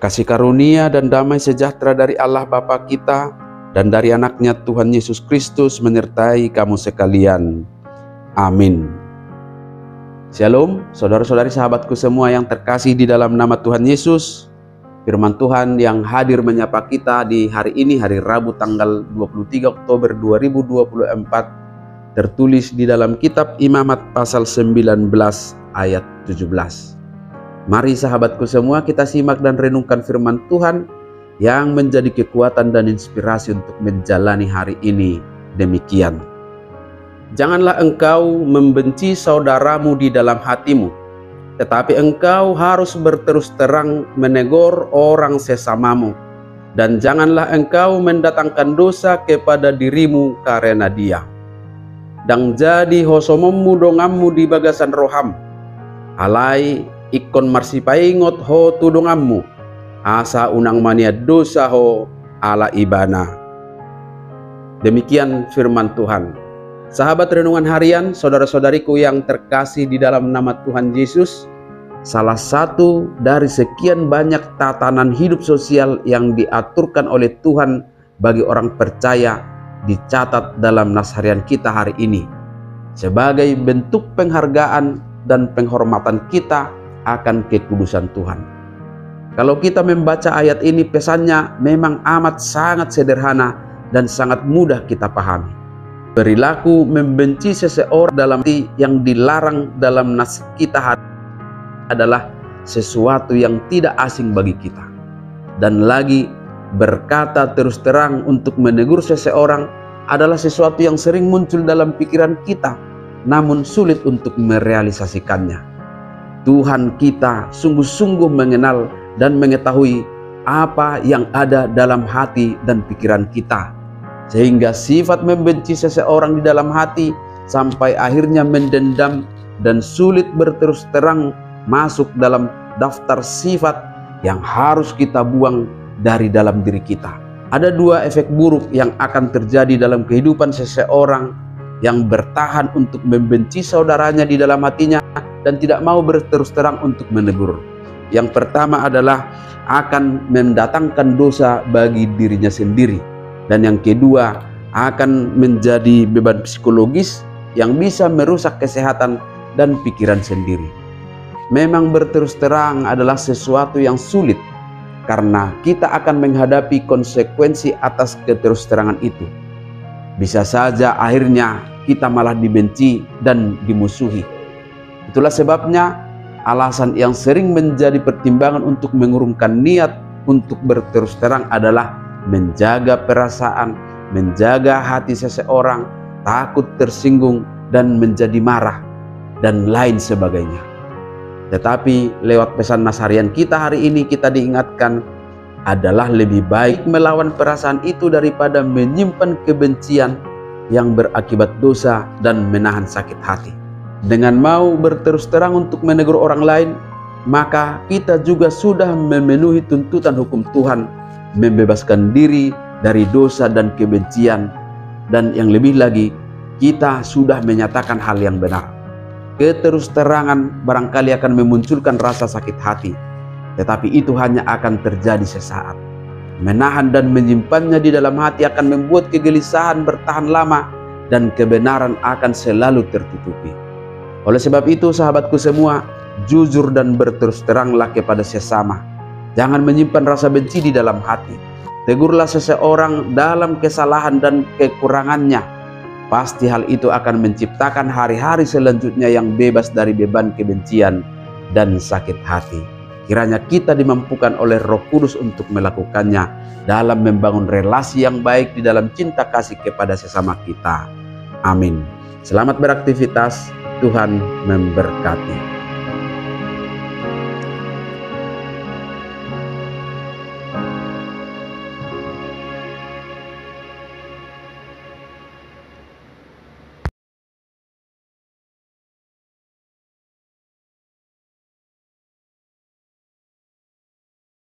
Kasih karunia dan damai sejahtera dari Allah Bapa kita dan dari anaknya Tuhan Yesus Kristus menyertai kamu sekalian. Amin. Shalom, saudara-saudari sahabatku semua yang terkasih di dalam nama Tuhan Yesus. Firman Tuhan yang hadir menyapa kita di hari ini, hari Rabu tanggal 23 Oktober 2024, tertulis di dalam kitab Imamat pasal 19 ayat 17. Mari sahabatku semua kita simak dan renungkan firman Tuhan yang menjadi kekuatan dan inspirasi untuk menjalani hari ini demikian. Janganlah engkau membenci saudaramu di dalam hatimu, tetapi engkau harus berterus terang menegur orang sesamamu. Dan janganlah engkau mendatangkan dosa kepada dirimu karena dia. Dang jadi hosommu dongammu di bagasan roham, alai ikon marsipaingot ho tudungammu, asa unang mania dosa ho ala ibana. Demikian firman Tuhan. Sahabat renungan harian, saudara-saudariku yang terkasih di dalam nama Tuhan Yesus, salah satu dari sekian banyak tatanan hidup sosial yang diaturkan oleh Tuhan bagi orang percaya dicatat dalam nas harian kita hari ini sebagai bentuk penghargaan dan penghormatan kita akan kekudusan Tuhan. Kalau kita membaca ayat ini, pesannya memang amat sangat sederhana dan sangat mudah kita pahami. Perilaku membenci seseorang dalam arti yang dilarang dalam nas kita adalah sesuatu yang tidak asing bagi kita. Dan lagi, berkata terus terang untuk menegur seseorang adalah sesuatu yang sering muncul dalam pikiran kita, namun sulit untuk merealisasikannya. Tuhan kita sungguh-sungguh mengenal dan mengetahui apa yang ada dalam hati dan pikiran kita, sehingga sifat membenci seseorang di dalam hati sampai akhirnya mendendam dan sulit berterus terang masuk dalam daftar sifat yang harus kita buang dari dalam diri kita. Ada dua efek buruk yang akan terjadi dalam kehidupan seseorang yang bertahan untuk membenci saudaranya di dalam hatinya dan tidak mau berterus terang untuk menegur. Yang pertama adalah akan mendatangkan dosa bagi dirinya sendiri. Dan yang kedua akan menjadi beban psikologis yang bisa merusak kesehatan dan pikiran sendiri. Memang berterus terang adalah sesuatu yang sulit karena kita akan menghadapi konsekuensi atas keterus terangan itu. Bisa saja akhirnya kita malah dibenci dan dimusuhi. Itulah sebabnya alasan yang sering menjadi pertimbangan untuk mengurungkan niat untuk berterus terang adalah menjaga perasaan, menjaga hati seseorang, takut tersinggung dan menjadi marah, dan lain sebagainya. Tetapi lewat pesan nas harian kita hari ini kita diingatkan adalah lebih baik melawan perasaan itu daripada menyimpan kebencian yang berakibat dosa dan menahan sakit hati. Dengan mau berterus terang untuk menegur orang lain, maka kita juga sudah memenuhi tuntutan hukum Tuhan, membebaskan diri dari dosa dan kebencian, dan yang lebih lagi, kita sudah menyatakan hal yang benar. Keterus terangan barangkali akan memunculkan rasa sakit hati, tetapi itu hanya akan terjadi sesaat. Menahan dan menyimpannya di dalam hati akan membuat kegelisahan bertahan lama dan kebenaran akan selalu tertutupi. Oleh sebab itu sahabatku semua, jujur dan berterus teranglah kepada sesama. Jangan menyimpan rasa benci di dalam hati. Tegurlah seseorang dalam kesalahan dan kekurangannya. Pasti hal itu akan menciptakan hari-hari selanjutnya yang bebas dari beban kebencian dan sakit hati. Kiranya kita dimampukan oleh Roh Kudus untuk melakukannya dalam membangun relasi yang baik di dalam cinta kasih kepada sesama kita. Amin. Selamat beraktivitas. Tuhan memberkati.